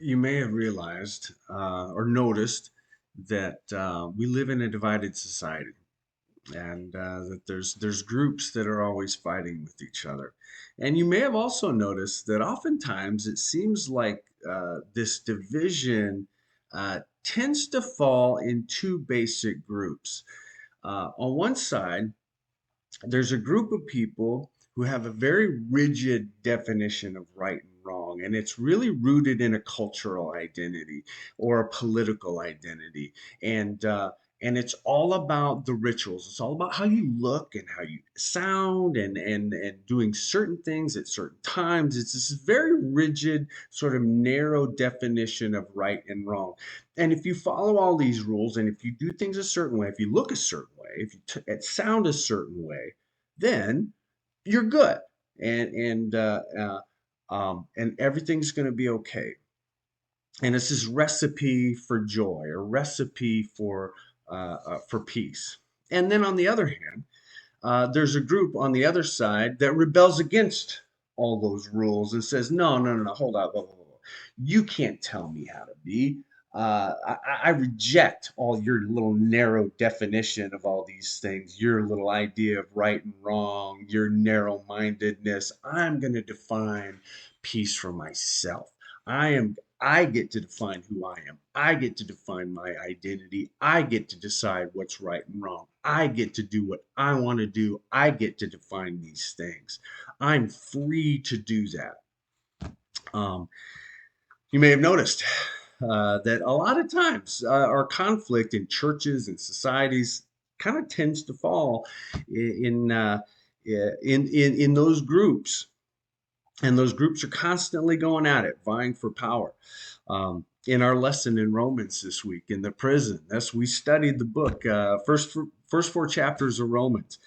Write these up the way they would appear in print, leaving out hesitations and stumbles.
You may have realized or noticed that we live in a divided society, and that there's groups that are always fighting with each other. And you may have also noticed that oftentimes it seems like this division tends to fall in two basic groups. On one side, there's a group of people who have a very rigid definition of right and wrong, and it's really rooted in a cultural identity or a political identity, and uh, and it's all about the rituals. It's all about how you look and how you sound, and doing certain things at certain times. It's this very rigid, sort of narrow definition of right and wrong. And if you follow all these rules, and if you do things a certain way, if you look a certain way, if you sound a certain way, then you're good, and everything's going to be okay. And it's this recipe for joy, a recipe for peace. And then on the other hand, there's a group on the other side that rebels against all those rules and says, no, no, no, no, hold on, whoa, whoa, whoa. You can't tell me how to be. I reject all your little narrow definition of all these things, your little idea of right and wrong, your narrow mindedness. I'm going to define peace for myself. I get to define who I am. I get to define my identity. I get to decide what's right and wrong. I get to do what I want to do. I get to define these things. I'm free to do that. Um, you may have noticed that a lot of times our conflict in churches and societies kind of tends to fall in, in those groups, and those groups are constantly going at it, vying for power. In our lesson in Romans this week, in the prison, that's we studied the book, first four chapters of Romans,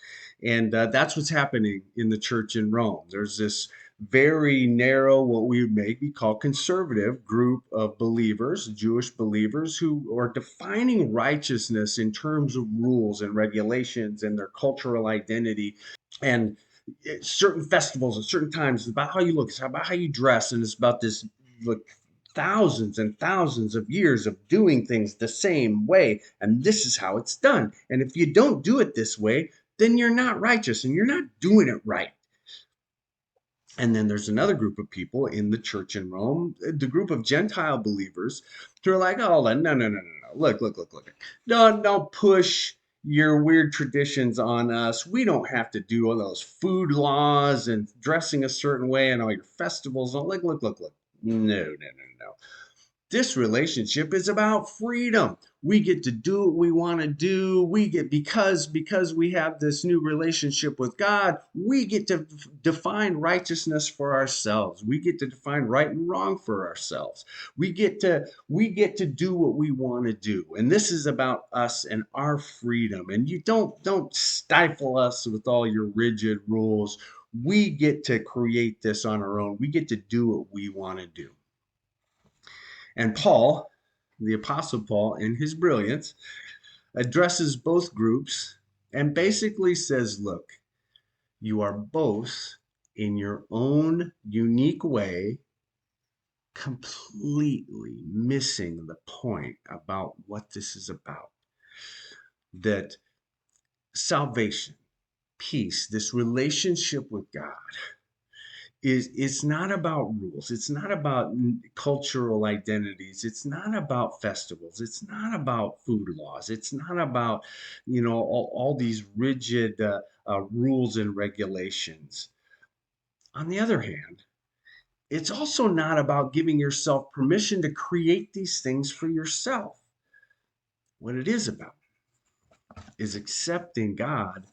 and that's what's happening in the church in Rome. There's this very narrow, what we would maybe call conservative group of believers, Jewish believers, who are defining righteousness in terms of rules and regulations and their cultural identity, and certain festivals at certain times. It's about how you look, it's about how you dress, and it's about this, like, thousands and thousands of years of doing things the same way, and this is how it's done. And if you don't do it this way, then you're not righteous and you're not doing it right. And then there's another group of people in the church in Rome, the group of Gentile believers, who are like, oh, no, no, no, no, no. Look. Don't push your weird traditions on us. We don't have to do all those food laws and dressing a certain way and all your festivals. Look. No, no, no, no. This relationship is about freedom. We get to do what we want to do. We get, because we have this new relationship with God, we get to define righteousness for ourselves. We get to define right and wrong for ourselves. We get to do what we want to do. And this is about us and our freedom. And you don't stifle us with all your rigid rules. We get to create this on our own. We get to do what we want to do. And Paul, the Apostle Paul, in his brilliance, addresses both groups and basically says, look, you are both in your own unique way completely missing the point about what this is about. That salvation, peace, this relationship with God is, it's not about rules, it's not about cultural identities, it's not about festivals, it's not about food laws, it's not about, all these rigid rules and regulations. On the other hand, it's also not about giving yourself permission to create these things for yourself. What it is about is accepting God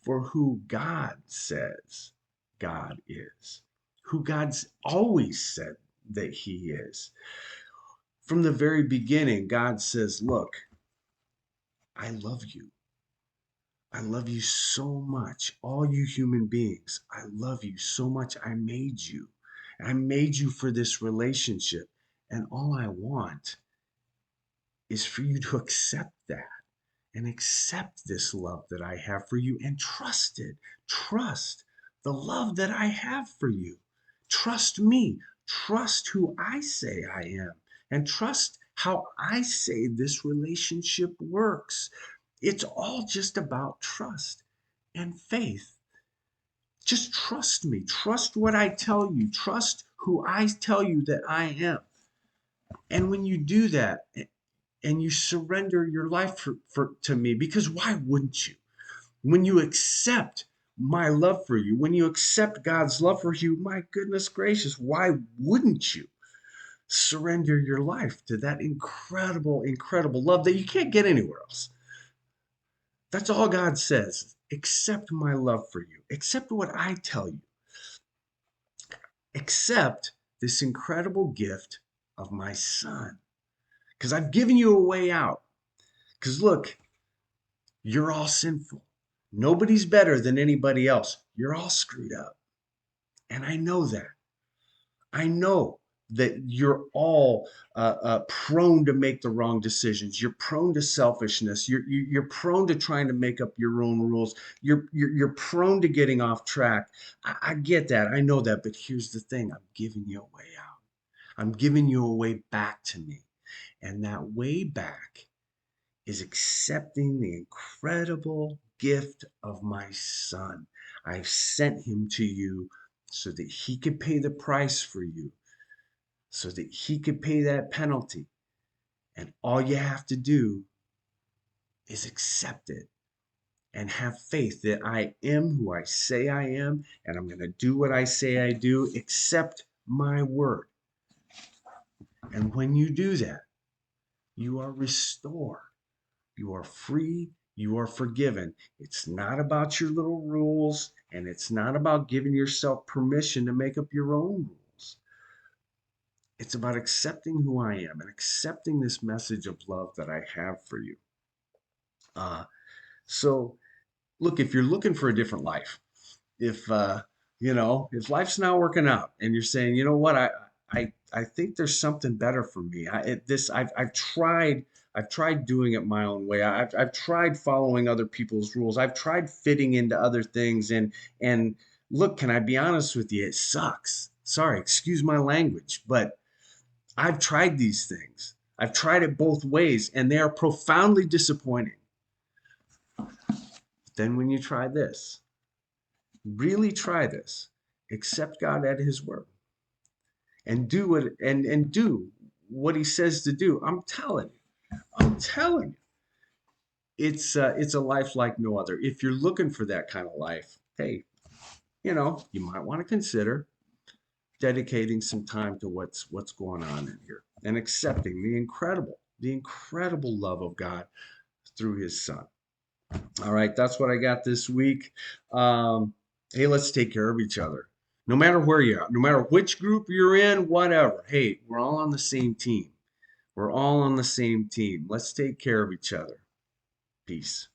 for who God says God is, who God's always said that He is. From the very beginning, God says, look, I love you. I love you so much. All you human beings, I love you so much. I made you. I made you for this relationship. And all I want is for you to accept that, and accept this love that I have for you, and trust it. Trust the love that I have for you. Trust me. Trust who I say I am, and trust how I say this relationship works. It's all just about trust and faith. Just trust me. Trust what I tell you. Trust who I tell you that I am. And when you do that and you surrender your life to me, because why wouldn't you? When you accept my love for you, when you accept God's love for you, my goodness gracious, why wouldn't you surrender your life to that incredible, incredible love that you can't get anywhere else? That's all God says. Accept my love for you. Accept what I tell you. Accept this incredible gift of my son. Because I've given you a way out. Because look, you're all sinful. Nobody's better than anybody else. You're all screwed up. And I know that. I know that you're all prone to make the wrong decisions. You're prone to selfishness. You're prone to trying to make up your own rules. You're prone to getting off track. I get that. I know that. But here's the thing. I'm giving you a way out. I'm giving you a way back to me. And that way back is accepting the incredible gift of my son. I've sent him to you so that he could pay the price for you, so that he could pay that penalty. And all you have to do is accept it and have faith that I am who I say I am, and I'm going to do what I say I do. Accept my word. And when you do that, you are restored. You are free. You are forgiven. It's not about your little rules, and it's not about giving yourself permission to make up your own rules. It's about accepting who I am and accepting this message of love that I have for you. Uh, so, look, if you're looking for a different life, if if life's not working out, and you're saying, you know what, I think there's something better for me. I've tried doing it my own way. I've tried following other people's rules. I've tried fitting into other things, and look, can I be honest with you? It sucks. Sorry, excuse my language, but I've tried these things. I've tried it both ways, and they are profoundly disappointing. But then when you try this, really try this, accept God at his word and do what he says to do. I'm telling you, it's a life like no other. If you're looking for that kind of life, hey, you might want to consider dedicating some time to what's going on in here and accepting the incredible love of God through his son. All right, that's what I got this week. Hey, let's take care of each other. No matter where you're at, no matter which group you're in, whatever. Hey, we're all on the same team. We're all on the same team. Let's take care of each other. Peace.